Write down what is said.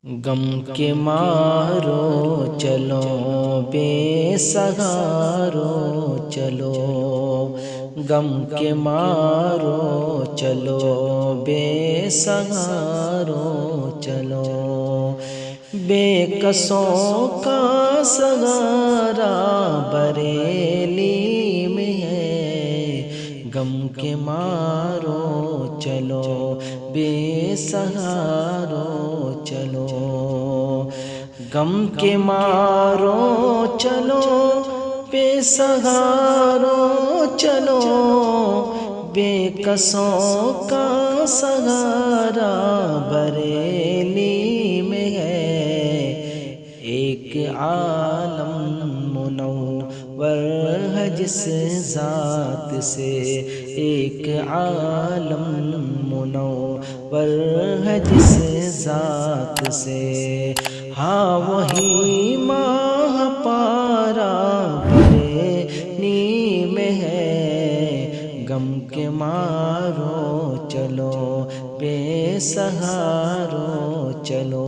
غم کے مارو چلو بے سہارو چلو، غم کے مارو چلو بے سہارو چلو، بے کسوں کا سہارا بریلی میں ہے، غم کے مارو چلو بے سہارو چلو، غم کے مارو چلو بے سہارو چلو، بے کسوں کا سہارا بریلی میں ہے، ایک عالم منور ہے جس ذات سے، ایک عالم منور ہے جس ذات سے، ہاں وہی ماہ پارا بریلی میں ہے، غم کے مارو چلو بے سہارو چلو۔